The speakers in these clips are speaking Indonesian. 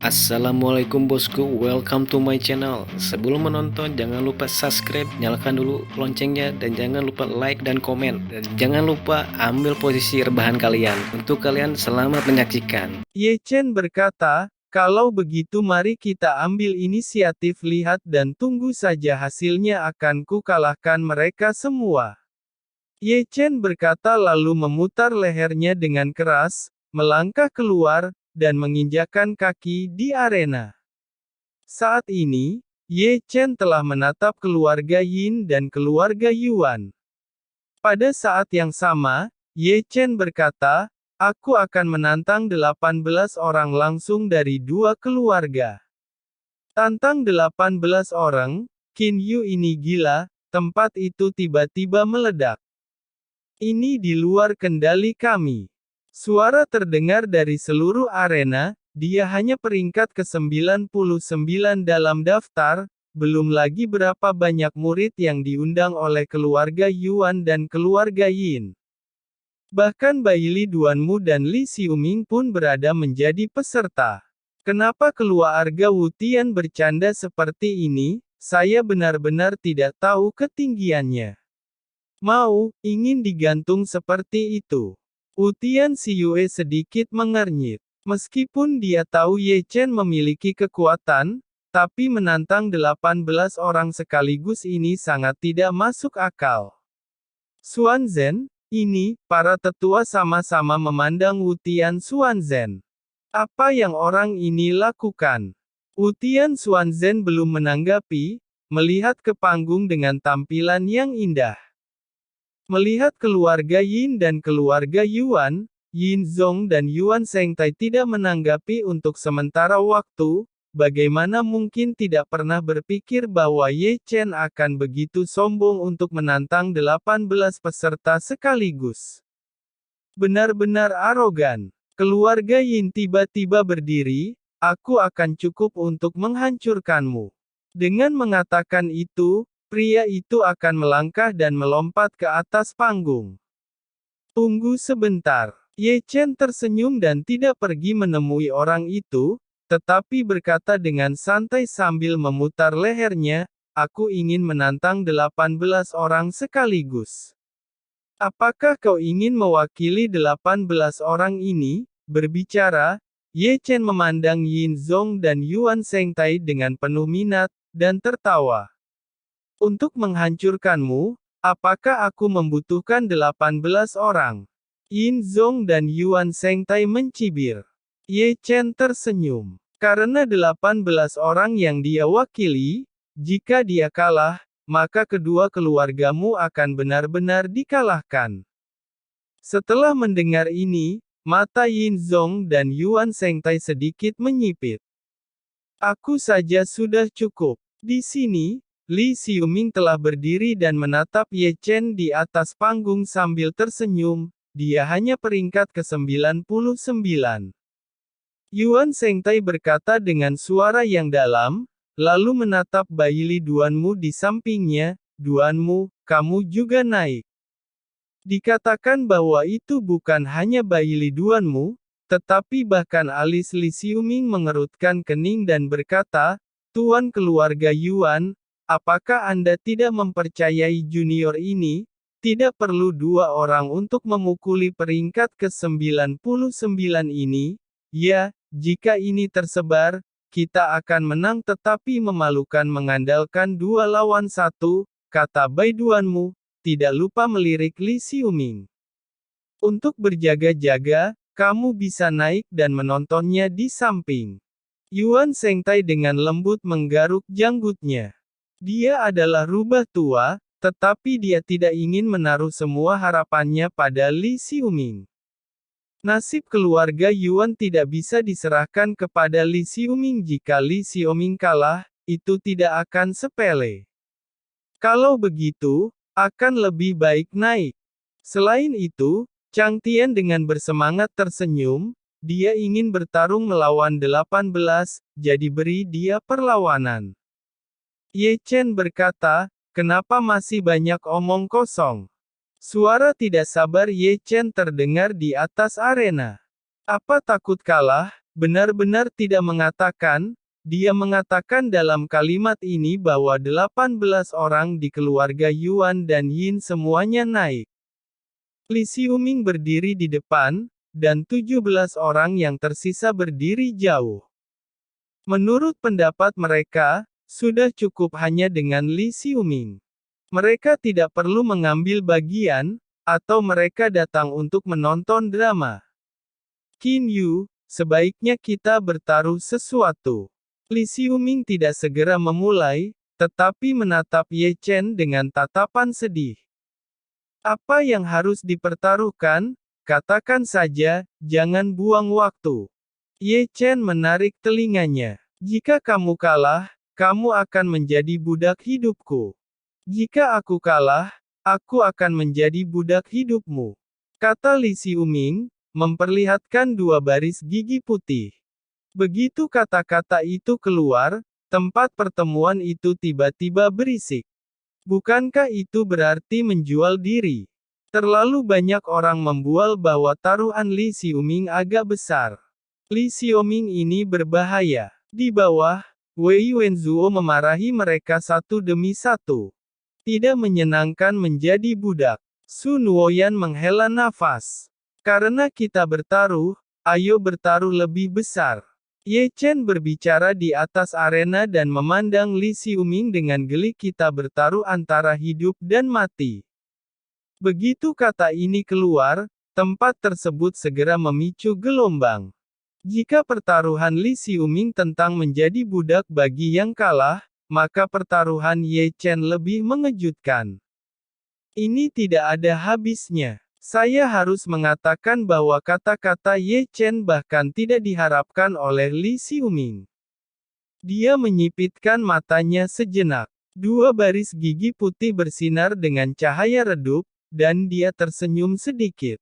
Assalamualaikum bosku, welcome to my channel. Sebelum menonton, jangan lupa subscribe, nyalakan dulu loncengnya, dan jangan lupa like dan komen. Dan jangan lupa ambil posisi rebahan kalian. Untuk kalian, selamat menyaksikan. Ye Chen berkata, kalau begitu mari kita ambil inisiatif lihat dan tunggu saja hasilnya akan ku kalahkan mereka semua. Ye Chen berkata lalu memutar lehernya dengan keras, melangkah keluar, dan menginjakkan kaki di arena. Saat ini, Ye Chen telah menatap keluarga Yin dan keluarga Yuan. Pada saat yang sama, Ye Chen berkata, aku akan menantang 18 orang langsung dari dua keluarga. Tantang 18 orang, Qin Yu ini gila, tempat itu tiba-tiba meledak. Ini di luar kendali kami. Suara terdengar dari seluruh arena, dia hanya peringkat ke-99 dalam daftar, belum lagi berapa banyak murid yang diundang oleh keluarga Yuan dan keluarga Yin. Bahkan Baili Duanmu dan Li Xiuming pun berada menjadi peserta. Kenapa keluarga Wu Tian bercanda seperti ini? Saya benar-benar tidak tahu ketinggiannya. Ingin digantung seperti itu. Wu Tian Xiyue sedikit mengernyit. Meskipun dia tahu Ye Chen memiliki kekuatan, tapi menantang 18 orang sekaligus ini sangat tidak masuk akal. Xuanzhen, ini, para tetua sama-sama memandang Wu Tian Xuanzhen. Apa yang orang ini lakukan? Wu Tian Xuanzhen belum menanggapi, melihat ke panggung dengan tampilan yang indah. Melihat keluarga Yin dan keluarga Yuan, Yin Zong dan Yuan Shengtai tidak menanggapi untuk sementara waktu, bagaimana mungkin tidak pernah berpikir bahwa Ye Chen akan begitu sombong untuk menantang 18 peserta sekaligus. Benar-benar arogan. Keluarga Yin tiba-tiba berdiri, aku akan cukup untuk menghancurkanmu. Dengan mengatakan itu, pria itu akan melangkah dan melompat ke atas panggung. Tunggu sebentar. Ye Chen tersenyum dan tidak pergi menemui orang itu, tetapi berkata dengan santai sambil memutar lehernya, aku ingin menantang 18 orang sekaligus. Apakah kau ingin mewakili 18 orang ini? Berbicara, Ye Chen memandang Yin Zong dan Yuan Shengtai dengan penuh minat, dan tertawa. Untuk menghancurkanmu, apakah aku membutuhkan 18 orang? Yin Zong dan Yuan Shengtai mencibir. Ye Chen tersenyum. Karena 18 orang yang dia wakili, jika dia kalah, maka kedua keluargamu akan benar-benar dikalahkan. Setelah mendengar ini, mata Yin Zong dan Yuan Shengtai sedikit menyipit. Aku saja sudah cukup. Di sini, Li Xiuming telah berdiri dan menatap Ye Chen di atas panggung sambil tersenyum, dia hanya peringkat ke-99. Yuan Shengtai berkata dengan suara yang dalam, lalu menatap Baili Duanmu di sampingnya, Duanmu, kamu juga naik. Dikatakan bahwa itu bukan hanya Baili Duanmu, tetapi bahkan alis Li Xiuming mengerutkan kening dan berkata, Tuan keluarga Yuan, apakah Anda tidak mempercayai junior ini? Tidak perlu dua orang untuk memukuli peringkat ke-99 ini. Ya, jika ini tersebar, kita akan menang tetapi memalukan mengandalkan 2 lawan 1, kata Baiduanmu, tidak lupa melirik Li Xiuming. Untuk berjaga-jaga, kamu bisa naik dan menontonnya di samping. Yuan Shengtai dengan lembut menggaruk janggutnya. Dia adalah rubah tua, tetapi dia tidak ingin menaruh semua harapannya pada Li Xiuming. Nasib keluarga Yuan tidak bisa diserahkan kepada Li Xiuming jika Li Xiuming kalah, itu tidak akan sepele. Kalau begitu, akan lebih baik naik. Selain itu, Chang Tian dengan bersemangat tersenyum, dia ingin bertarung melawan 18, jadi beri dia perlawanan. Ye Chen berkata, kenapa masih banyak omong kosong? Suara tidak sabar Ye Chen terdengar di atas arena. Apa takut kalah? benar-benar tidak mengatakan, dia mengatakan dalam kalimat ini bahwa 18 orang di keluarga Yuan dan Yin semuanya naik. Li Xiuming berdiri di depan, dan 17 orang yang tersisa berdiri jauh. Menurut pendapat mereka, sudah cukup hanya dengan Li Xiuming. Mereka tidak perlu mengambil bagian, atau mereka datang untuk menonton drama. Qin Yu, sebaiknya kita bertaruh sesuatu. Li Xiuming tidak segera memulai, tetapi menatap Ye Chen dengan tatapan sedih. Apa yang harus dipertaruhkan? Katakan saja, jangan buang waktu. Ye Chen menarik telinganya. Jika kamu kalah, kamu akan menjadi budak hidupku. Jika aku kalah, aku akan menjadi budak hidupmu. Kata Li Xiuming, memperlihatkan dua baris gigi putih. Begitu kata-kata itu keluar, tempat pertemuan itu tiba-tiba berisik. Bukankah itu berarti menjual diri? Terlalu banyak orang membual bahwa taruhan Li Xiuming agak besar. Li Xiuming ini berbahaya. Di bawah, Wei Wenzuo memarahi mereka satu demi satu. Tidak menyenangkan menjadi budak. Sun Nuoyan menghela nafas. Karena kita bertaruh, ayo bertaruh lebih besar. Ye Chen berbicara di atas arena dan memandang Li Xiuming dengan geli. Kita bertaruh antara hidup dan mati. Begitu kata ini keluar, tempat tersebut segera memicu gelombang. Jika pertaruhan Li Xiuming tentang menjadi budak bagi yang kalah, maka pertaruhan Ye Chen lebih mengejutkan. Ini tidak ada habisnya. Saya harus mengatakan bahwa kata-kata Ye Chen bahkan tidak diharapkan oleh Li Xiuming. Dia menyipitkan matanya sejenak. Dua baris gigi putih bersinar dengan cahaya redup, dan dia tersenyum sedikit.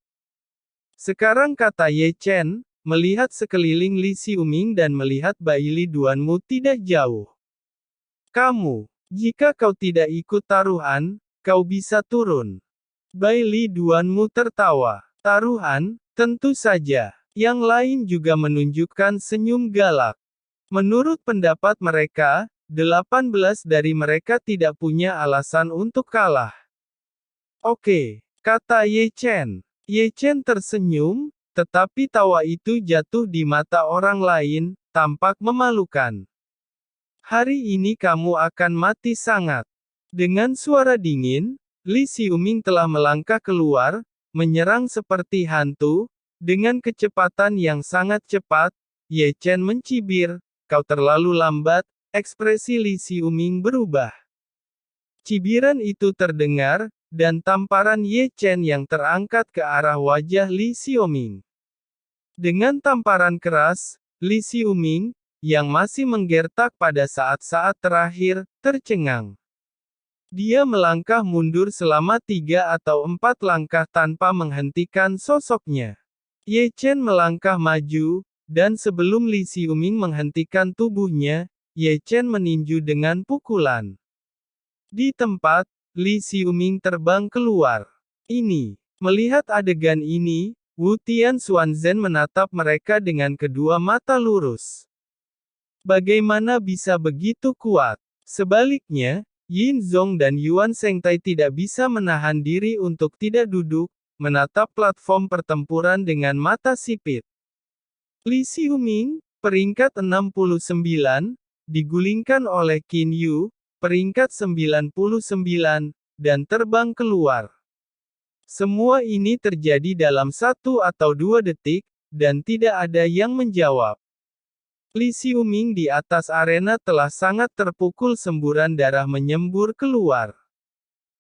Sekarang kata Ye Chen, melihat sekeliling Li Xiuming dan melihat Baili Duanmu tidak jauh. Kamu, jika kau tidak ikut taruhan, kau bisa turun. Baili Duanmu tertawa. Taruhan, tentu saja. Yang lain juga menunjukkan senyum galak. Menurut pendapat mereka, 18 dari mereka tidak punya alasan untuk kalah. Oke, kata Ye Chen. Ye Chen tersenyum, tetapi tawa itu jatuh di mata orang lain, tampak memalukan. Hari ini kamu akan mati sangat. Dengan suara dingin, Li Xiuming telah melangkah keluar, menyerang seperti hantu, dengan kecepatan yang sangat cepat. Ye Chen mencibir, kau terlalu lambat. Ekspresi Li Xiuming berubah. Cibiran itu terdengar, dan tamparan Ye Chen yang terangkat ke arah wajah Li Xiuming. Dengan tamparan keras, Li Xiuming, yang masih menggertak pada saat-saat terakhir, tercengang. Dia melangkah mundur selama 3 atau 4 langkah tanpa menghentikan sosoknya. Ye Chen melangkah maju, dan sebelum Li Xiuming menghentikan tubuhnya, Ye Chen meninju dengan pukulan. Di tempat, Li Xiuming terbang keluar. Melihat adegan ini, Wu Tian Xuanzhen menatap mereka dengan kedua mata lurus. Bagaimana bisa begitu kuat? Sebaliknya, Yin Zong dan Yuan Shengtai tidak bisa menahan diri untuk tidak duduk, menatap platform pertempuran dengan mata sipit. Li Xiuming, peringkat 69, digulingkan oleh Qin Yu, peringkat 99, dan terbang keluar. Semua ini terjadi dalam 1 atau 2 detik, dan tidak ada yang menjawab. Li Xiuming di atas arena telah sangat terpukul, semburan darah menyembur keluar.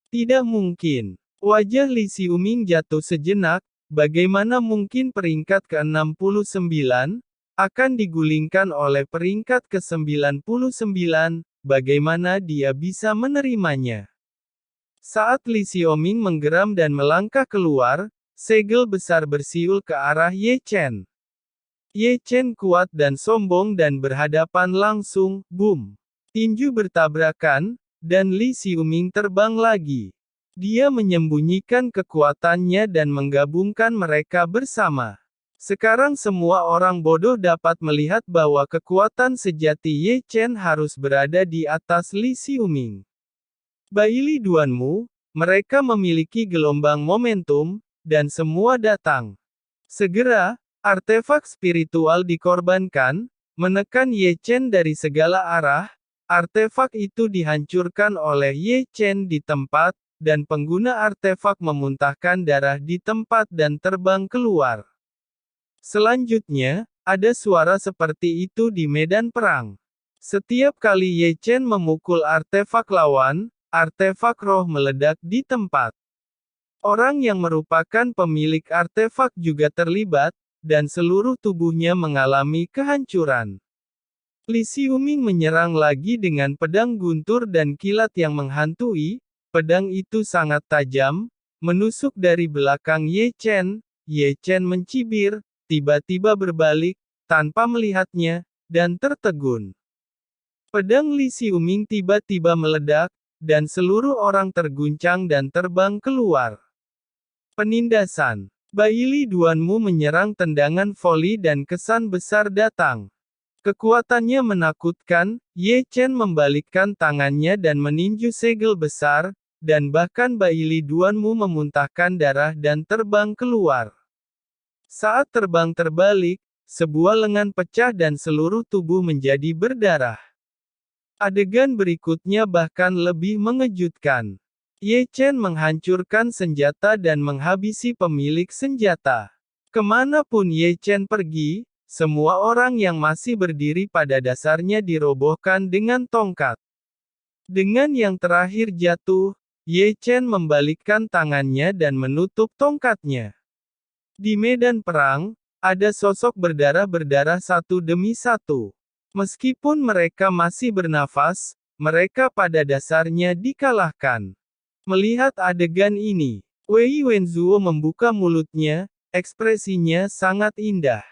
Tidak mungkin. Wajah Li Xiuming jatuh sejenak, bagaimana mungkin peringkat ke-69, akan digulingkan oleh peringkat ke-99, bagaimana dia bisa menerimanya? Saat Li Xiuming menggeram dan melangkah keluar, segel besar bersiul ke arah Ye Chen. Ye Chen kuat dan sombong dan berhadapan langsung, boom. Tinju bertabrakan, dan Li Xiuming terbang lagi. Dia menyembunyikan kekuatannya dan menggabungkan mereka bersama. Sekarang semua orang bodoh dapat melihat bahwa kekuatan sejati Ye Chen harus berada di atas Li Xiuming. Baili Duanmu, mereka memiliki gelombang momentum, dan semua datang. Segera, artefak spiritual dikorbankan, menekan Ye Chen dari segala arah. Artefak itu dihancurkan oleh Ye Chen di tempat, dan pengguna artefak memuntahkan darah di tempat dan terbang keluar. Selanjutnya, ada suara seperti itu di medan perang. Setiap kali Ye Chen memukul artefak lawan, artefak roh meledak di tempat. Orang yang merupakan pemilik artefak juga terlibat, dan seluruh tubuhnya mengalami kehancuran. Li Xiuming menyerang lagi dengan pedang guntur dan kilat yang menghantui. Pedang itu sangat tajam, menusuk dari belakang Ye Chen. Ye Chen mencibir, tiba-tiba berbalik, tanpa melihatnya, dan tertegun. Pedang Li Xiuming tiba-tiba meledak, dan seluruh orang terguncang dan terbang keluar. Penindasan. Baili Duanmu menyerang tendangan voli dan kesan besar datang. Kekuatannya menakutkan, Ye Chen membalikkan tangannya dan meninju segel besar, dan bahkan Baili Duanmu memuntahkan darah dan terbang keluar. Saat terbang terbalik, sebuah lengan pecah dan seluruh tubuh menjadi berdarah. Adegan berikutnya bahkan lebih mengejutkan. Ye Chen menghancurkan senjata dan menghabisi pemilik senjata. Kemanapun Ye Chen pergi, semua orang yang masih berdiri pada dasarnya dirobohkan dengan tongkat. Dengan yang terakhir jatuh, Ye Chen membalikkan tangannya dan menutup tongkatnya. Di medan perang, ada sosok berdarah-berdarah satu demi satu. Meskipun mereka masih bernafas, mereka pada dasarnya dikalahkan. Melihat adegan ini, Wei Wenzuo membuka mulutnya, ekspresinya sangat indah.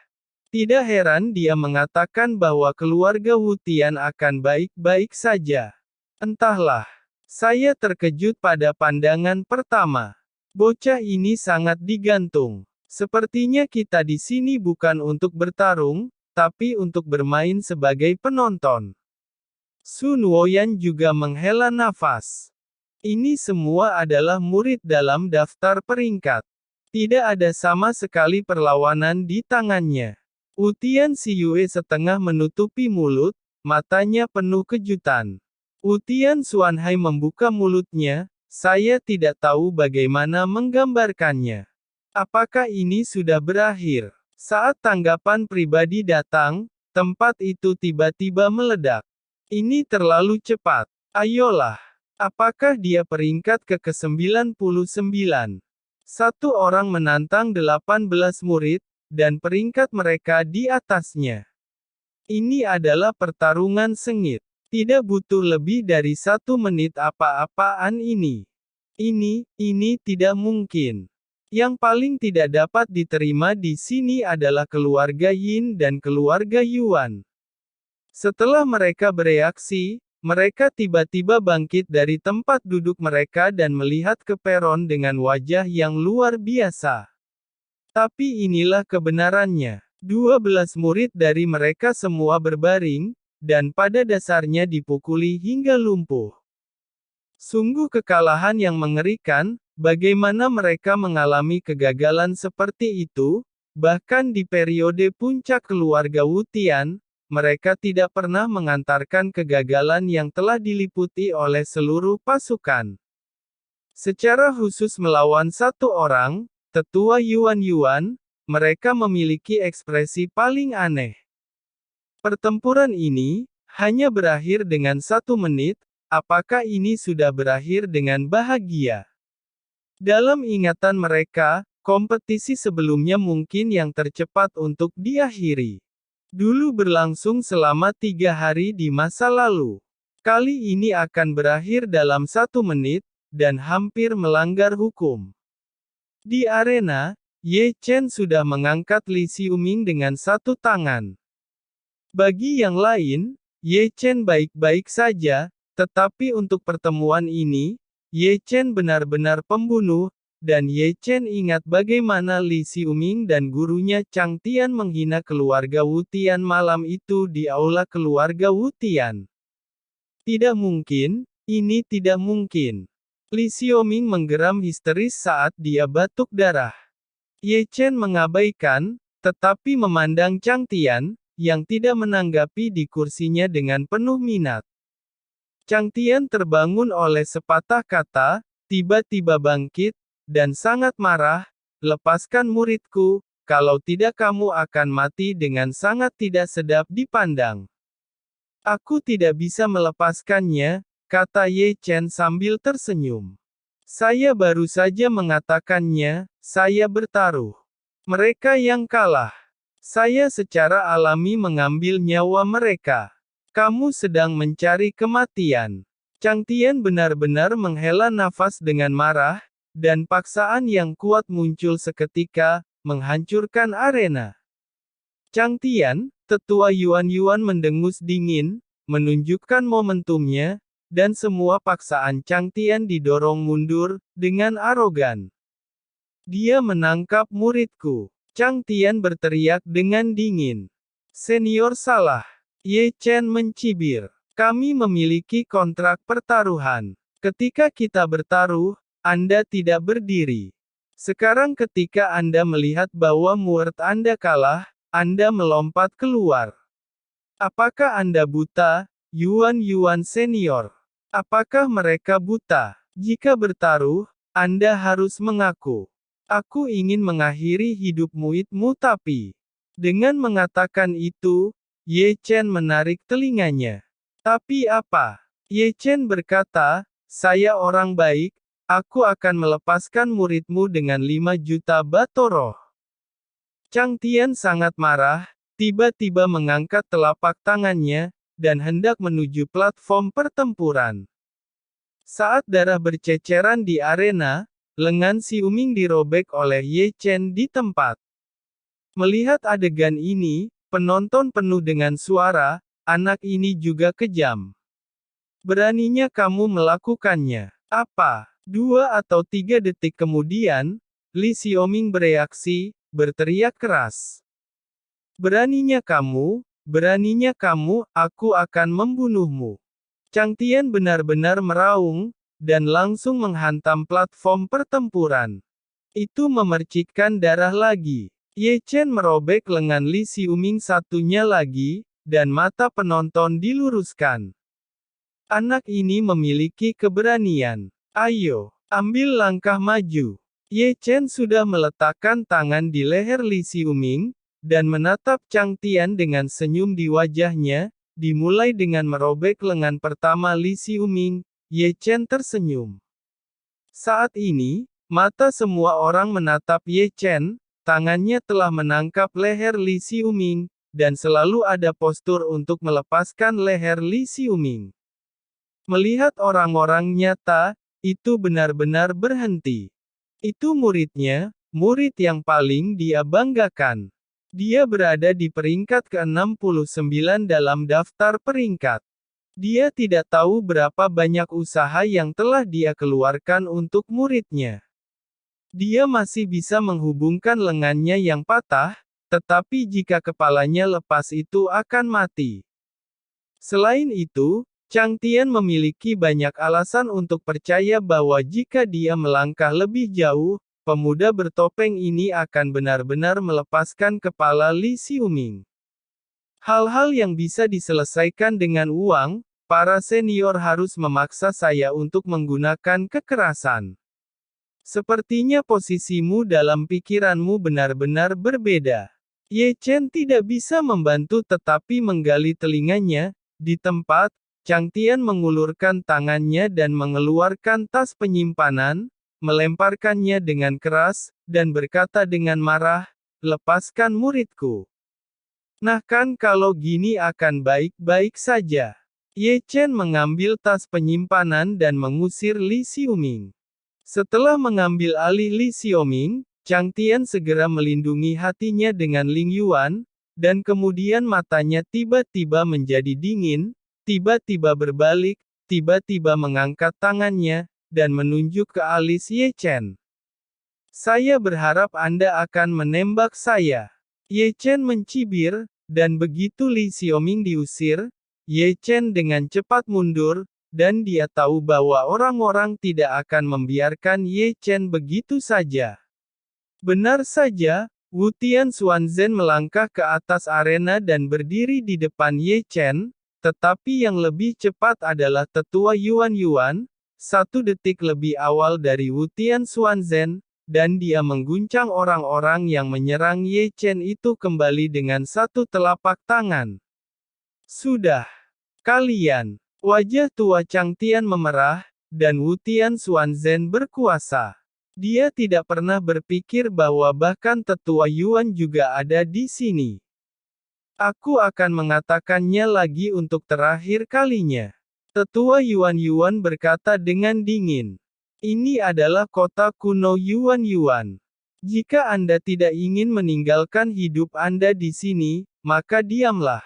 Tidak heran dia mengatakan bahwa keluarga Wu Tian akan baik-baik saja. Entahlah, saya terkejut pada pandangan pertama. Bocah ini sangat digantung. Sepertinya kita di sini bukan untuk bertarung, tapi untuk bermain sebagai penonton. Sun Woyan juga menghela nafas. Ini semua adalah murid dalam daftar peringkat. Tidak ada sama sekali perlawanan di tangannya. Utian Xiyue setengah menutupi mulut, matanya penuh kejutan. Utian Xuanhai membuka mulutnya, saya tidak tahu bagaimana menggambarkannya. Apakah ini sudah berakhir? Saat tanggapan pribadi datang, tempat itu tiba-tiba meledak. Ini terlalu cepat. Ayolah. Apakah dia peringkat ke-99? Satu orang menantang 18 murid, dan peringkat mereka di atasnya. Ini adalah pertarungan sengit. Tidak butuh lebih dari 1 menit apa-apaan ini. Ini tidak mungkin. Yang paling tidak dapat diterima di sini adalah keluarga Yin dan keluarga Yuan. Setelah mereka bereaksi, mereka tiba-tiba bangkit dari tempat duduk mereka dan melihat ke peron dengan wajah yang luar biasa. Tapi inilah kebenarannya. 12 murid dari mereka semua berbaring, dan pada dasarnya dipukuli hingga lumpuh. Sungguh kekalahan yang mengerikan. Bagaimana mereka mengalami kegagalan seperti itu, bahkan di periode puncak keluarga Wu Tian, mereka tidak pernah mengantarkan kegagalan yang telah diliputi oleh seluruh pasukan. Secara khusus melawan satu orang, tetua Yuan, mereka memiliki ekspresi paling aneh. Pertempuran ini hanya berakhir dengan 1 menit, apakah ini sudah berakhir dengan bahagia? Dalam ingatan mereka, kompetisi sebelumnya mungkin yang tercepat untuk diakhiri. Dulu berlangsung selama 3 hari di masa lalu. Kali ini akan berakhir dalam 1 menit, dan hampir melanggar hukum. Di arena, Ye Chen sudah mengangkat Li Xiuming dengan 1 tangan. Bagi yang lain, Ye Chen baik-baik saja, tetapi untuk pertemuan ini, Ye Chen benar-benar pembunuh, dan Ye Chen ingat bagaimana Li Xiuming dan gurunya Chang Tian menghina keluarga Wu Tian malam itu di aula keluarga Wu Tian. Tidak mungkin, ini tidak mungkin. Li Xiuming menggeram histeris saat dia batuk darah. Ye Chen mengabaikan, tetapi memandang Chang Tian, yang tidak menanggapi di kursinya dengan penuh minat. Chang Tian terbangun oleh sepatah kata, tiba-tiba bangkit, dan sangat marah, "Lepaskan muridku, kalau tidak kamu akan mati dengan sangat tidak sedap dipandang." "Aku tidak bisa melepaskannya," kata Ye Chen sambil tersenyum. "Saya baru saja mengatakannya, saya bertaruh. Mereka yang kalah. Saya secara alami mengambil nyawa mereka. Kamu sedang mencari kematian." Chang Tian benar-benar menghela nafas dengan marah, dan paksaan yang kuat muncul seketika, menghancurkan arena. Chang Tian, tetua Yuan mendengus dingin, menunjukkan momentumnya, dan semua paksaan Chang Tian didorong mundur, dengan arogan. "Dia menangkap muridku." Chang Tian berteriak dengan dingin. "Senior salah." Ye Chen mencibir. "Kami memiliki kontrak pertaruhan. Ketika kita bertaruh, Anda tidak berdiri. Sekarang ketika Anda melihat bahwa murid Anda kalah, Anda melompat keluar. Apakah Anda buta, Yuan senior? Apakah mereka buta? Jika bertaruh, Anda harus mengaku. Aku ingin mengakhiri hidup muridmu tapi..." Dengan mengatakan itu, Ye Chen menarik telinganya. "Tapi apa?" Ye Chen berkata, "Saya orang baik, aku akan melepaskan muridmu dengan 5 juta bato roh." Chang Tian sangat marah, tiba-tiba mengangkat telapak tangannya, dan hendak menuju platform pertempuran. Saat darah berceceran di arena, lengan Xiuming dirobek oleh Ye Chen di tempat. Melihat adegan ini, penonton penuh dengan suara, "Anak ini juga kejam. Beraninya kamu melakukannya." "Apa?" 2 atau 3 detik kemudian, Li Xiuming bereaksi, berteriak keras. Beraninya kamu, aku akan membunuhmu." Chang Tian benar-benar meraung, dan langsung menghantam platform pertempuran. Itu memercikkan darah lagi. Ye Chen merobek lengan Li Xiuming satunya lagi, dan mata penonton diluruskan. "Anak ini memiliki keberanian. Ayo, ambil langkah maju." Ye Chen sudah meletakkan tangan di leher Li Xiuming, dan menatap Chang Tian dengan senyum di wajahnya, dimulai dengan merobek lengan pertama Li Xiuming. Ye Chen tersenyum. Saat ini, mata semua orang menatap Ye Chen, tangannya telah menangkap leher Li Xiuming, dan selalu ada postur untuk melepaskan leher Li Xiuming. Melihat orang-orang nyata, itu benar-benar berhenti. Itu muridnya, murid yang paling dia banggakan. Dia berada di peringkat ke-69 dalam daftar peringkat. Dia tidak tahu berapa banyak usaha yang telah dia keluarkan untuk muridnya. Dia masih bisa menghubungkan lengannya yang patah, tetapi jika kepalanya lepas itu akan mati. Selain itu, Chang Tian memiliki banyak alasan untuk percaya bahwa jika dia melangkah lebih jauh, pemuda bertopeng ini akan benar-benar melepaskan kepala Li Xiuming. Hal-hal yang bisa diselesaikan dengan uang, para senior harus memaksa saya untuk menggunakan kekerasan. Sepertinya posisimu dalam pikiranmu benar-benar berbeda. Ye Chen tidak bisa membantu tetapi menggali telinganya. Di tempat, Chang Tian mengulurkan tangannya dan mengeluarkan tas penyimpanan, melemparkannya dengan keras, dan berkata dengan marah, "Lepaskan muridku." "Nah kan kalau gini akan baik-baik saja." Ye Chen mengambil tas penyimpanan dan mengusir Li Xiuming. Setelah mengambil alih Li Xiuming, Chang Tian segera melindungi hatinya dengan Ling Yuan, dan kemudian matanya tiba-tiba menjadi dingin, tiba-tiba berbalik, tiba-tiba mengangkat tangannya, dan menunjuk ke alis Ye Chen. Saya berharap Anda akan menembak saya. Ye Chen mencibir, dan begitu Li Xiaoming diusir, Ye Chen dengan cepat mundur, dan dia tahu bahwa orang-orang tidak akan membiarkan Ye Chen begitu saja. Benar saja, Wu Tian Xuanzhen melangkah ke atas arena dan berdiri di depan Ye Chen, tetapi yang lebih cepat adalah tetua Yuan Yuan, 1 detik lebih awal dari Wu Tian Xuanzhen, dan dia mengguncang orang-orang yang menyerang Ye Chen itu kembali dengan 1 telapak tangan. Sudah. Kalian. Wajah tua Chang Tian memerah, dan Wu Tian Xuanzhen berkuasa. Dia tidak pernah berpikir bahwa bahkan tetua Yuan juga ada di sini. Aku akan mengatakannya lagi untuk terakhir kalinya. Tetua Yuan Yuan berkata dengan dingin. Ini adalah kota kuno Yuan Yuan. Jika Anda tidak ingin meninggalkan hidup Anda di sini, maka diamlah.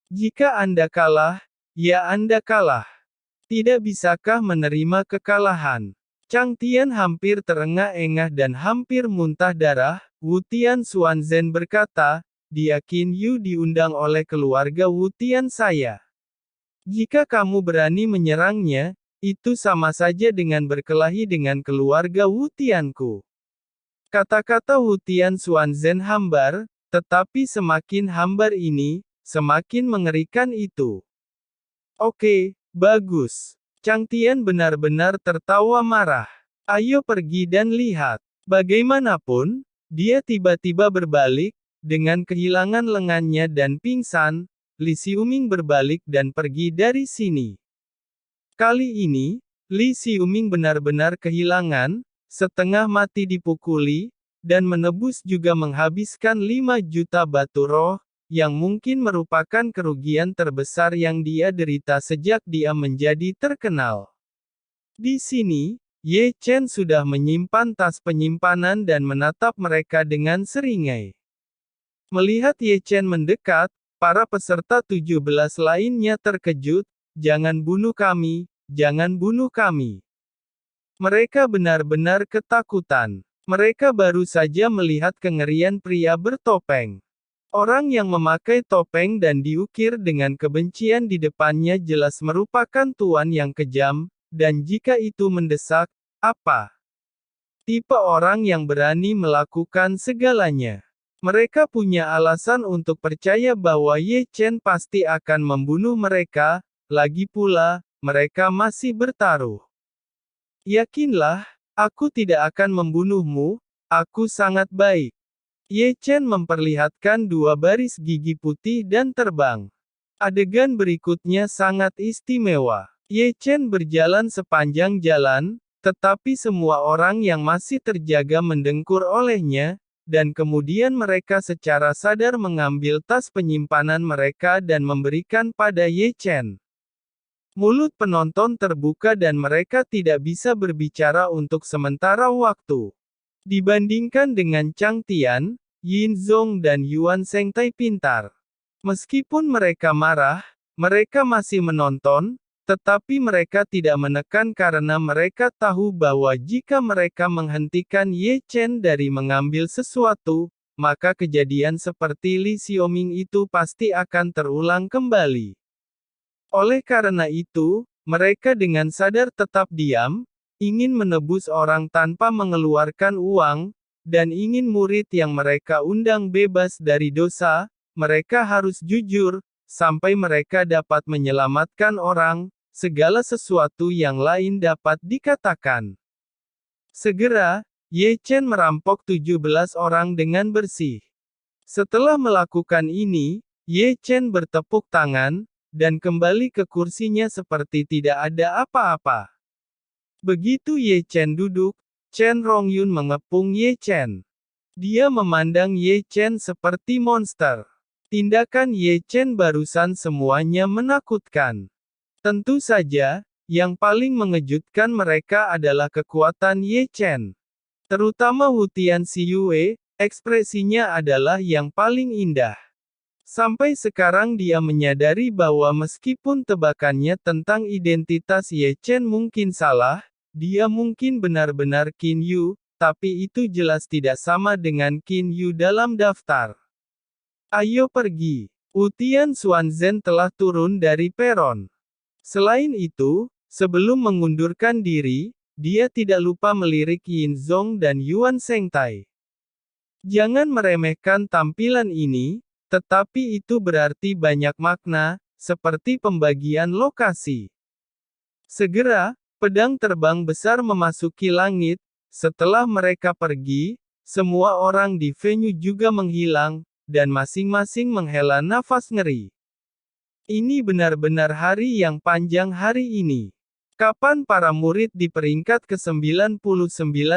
Jika Anda kalah, ya Anda kalah. Tidak bisakah menerima kekalahan? Chang Tian hampir terengah-engah dan hampir muntah darah. Wu Tian Xuanzhen berkata, dia Qin Yu diundang oleh keluarga Wu Tian saya. Jika kamu berani menyerangnya, itu sama saja dengan berkelahi dengan keluarga Wu Tianku. Kata-kata Wu Tian Xuanzhen hambar, tetapi semakin hambar ini, semakin mengerikan itu. Oke, bagus. Chang Tian benar-benar tertawa marah. Ayo pergi dan lihat. Bagaimanapun, dia tiba-tiba berbalik, dengan kehilangan lengannya dan pingsan, Li Xiaoming berbalik dan pergi dari sini. Kali ini, Li Xiaoming benar-benar kehilangan, setengah mati dipukuli, dan menebus juga menghabiskan 5 juta batu roh, yang mungkin merupakan kerugian terbesar yang dia derita sejak dia menjadi terkenal. Di sini, Ye Chen sudah menyimpan tas penyimpanan dan menatap mereka dengan seringai. Melihat Ye Chen mendekat, para peserta 17 lainnya terkejut, jangan bunuh kami, jangan bunuh kami. Mereka benar-benar ketakutan. Mereka baru saja melihat kengerian pria bertopeng. Orang yang memakai topeng dan diukir dengan kebencian di depannya jelas merupakan tuan yang kejam, dan jika itu mendesak, apa? Tipe orang yang berani melakukan segalanya. Mereka punya alasan untuk percaya bahwa Ye Chen pasti akan membunuh mereka, lagi pula, mereka masih bertaruh. Yakinlah, aku tidak akan membunuhmu, aku sangat baik. Ye Chen memperlihatkan 2 baris gigi putih dan terbang. Adegan berikutnya sangat istimewa. Ye Chen berjalan sepanjang jalan, tetapi semua orang yang masih terjaga mendengkur olehnya, dan kemudian mereka secara sadar mengambil tas penyimpanan mereka dan memberikan pada Ye Chen. Mulut penonton terbuka dan mereka tidak bisa berbicara untuk sementara waktu. Dibandingkan dengan Chang Tian, Yin Zong dan Yuan Shengtai pintar. Meskipun mereka marah, mereka masih menonton, tetapi mereka tidak menekan karena mereka tahu bahwa jika mereka menghentikan Ye Chen dari mengambil sesuatu, maka kejadian seperti Li Xiaoming itu pasti akan terulang kembali. Oleh karena itu, mereka dengan sadar tetap diam, ingin menebus orang tanpa mengeluarkan uang, dan ingin murid yang mereka undang bebas dari dosa, mereka harus jujur, sampai mereka dapat menyelamatkan orang, segala sesuatu yang lain dapat dikatakan. Segera, Ye Chen merampok 17 orang dengan bersih. Setelah melakukan ini, Ye Chen bertepuk tangan, dan kembali ke kursinya seperti tidak ada apa-apa. Begitu Ye Chen duduk, Chen Rongyun mengepung Ye Chen. Dia memandang Ye Chen seperti monster. Tindakan Ye Chen barusan semuanya menakutkan. Tentu saja, yang paling mengejutkan mereka adalah kekuatan Ye Chen. Terutama Wu Tian Xiyue, ekspresinya adalah yang paling indah. Sampai sekarang dia menyadari bahwa meskipun tebakannya tentang identitas Ye Chen mungkin salah, dia mungkin benar-benar Qin Yu, tapi itu jelas tidak sama dengan Qin Yu dalam daftar. Ayo pergi. Utian Xuanzhen telah turun dari peron. Selain itu, sebelum mengundurkan diri, dia tidak lupa melirik Yin Zong dan Yuan Shengtai. Jangan meremehkan tampilan ini, tetapi itu berarti banyak makna, seperti pembagian lokasi. Segera, pedang terbang besar memasuki langit. Setelah mereka pergi, semua orang di venue juga menghilang, dan masing-masing menghela nafas ngeri. Ini benar-benar hari yang panjang hari ini. Kapan para murid di peringkat ke-99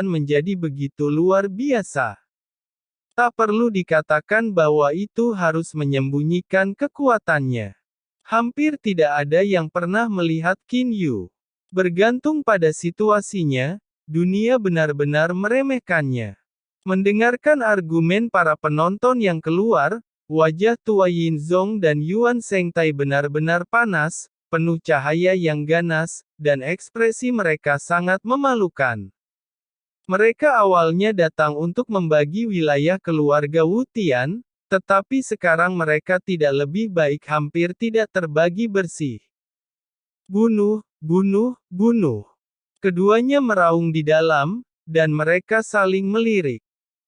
menjadi begitu luar biasa? Tak perlu dikatakan bahwa itu harus menyembunyikan kekuatannya. Hampir tidak ada yang pernah melihat Qin Yu. Bergantung pada situasinya, dunia benar-benar meremehkannya. Mendengarkan argumen para penonton yang keluar, wajah tua Yin Zong dan Yuan Shengtai benar-benar panas, penuh cahaya yang ganas, dan ekspresi mereka sangat memalukan. Mereka awalnya datang untuk membagi wilayah keluarga Wu Tian, tetapi sekarang mereka tidak lebih baik hampir tidak terbagi bersih. Bunuh, bunuh, bunuh. Keduanya meraung di dalam, dan mereka saling melirik.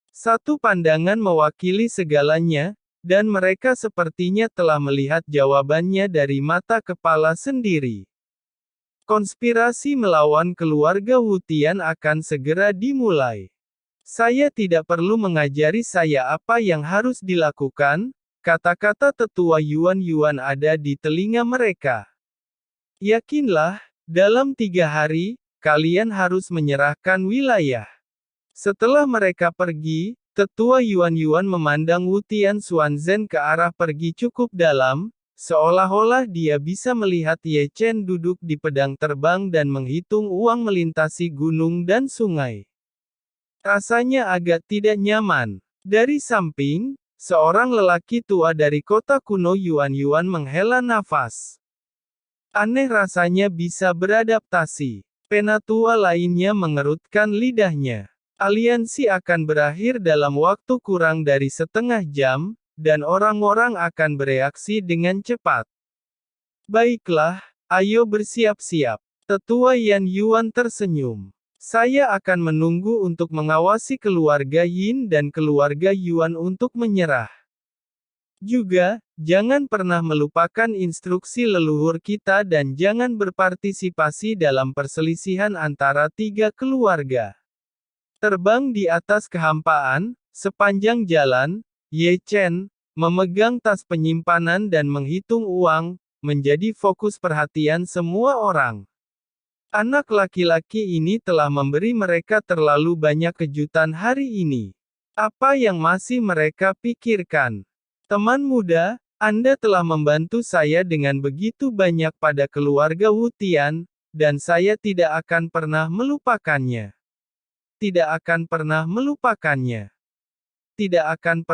Satu pandangan mewakili segalanya, dan mereka sepertinya telah melihat jawabannya dari mata kepala sendiri. Konspirasi melawan keluarga Wu Tian akan segera dimulai. Saya tidak perlu mengajari saya apa yang harus dilakukan, kata-kata tetua Yuan ada di telinga mereka. Yakinlah, dalam 3 hari, kalian harus menyerahkan wilayah. Setelah mereka pergi, tetua Yuan memandang Utian Xuanzhen ke arah pergi cukup dalam, seolah-olah dia bisa melihat Ye Chen duduk di pedang terbang dan menghitung uang melintasi gunung dan sungai. Rasanya agak tidak nyaman. Dari samping, seorang lelaki tua dari kota kuno Yuan menghela nafas. Aneh rasanya bisa beradaptasi. Penatua lainnya mengerutkan lidahnya. Aliansi akan berakhir dalam waktu kurang dari setengah jam, dan orang-orang akan bereaksi dengan cepat. Baiklah, ayo bersiap-siap. Tetua Yan Yuan tersenyum. Saya akan menunggu untuk mengawasi keluarga Yin dan keluarga Yuan untuk menyerah. Juga, jangan pernah melupakan instruksi leluhur kita dan jangan berpartisipasi dalam perselisihan antara 3 keluarga. Terbang di atas kehampaan, sepanjang jalan, Ye Chen, memegang tas penyimpanan dan menghitung uang, menjadi fokus perhatian semua orang. Anak laki-laki ini telah memberi mereka terlalu banyak kejutan hari ini. Apa yang masih mereka pikirkan? Teman muda, Anda telah membantu saya dengan begitu banyak pada keluarga Wu Tian, dan saya tidak akan pernah melupakannya. Tidak akan pernah melupakannya. Tidak akan pernah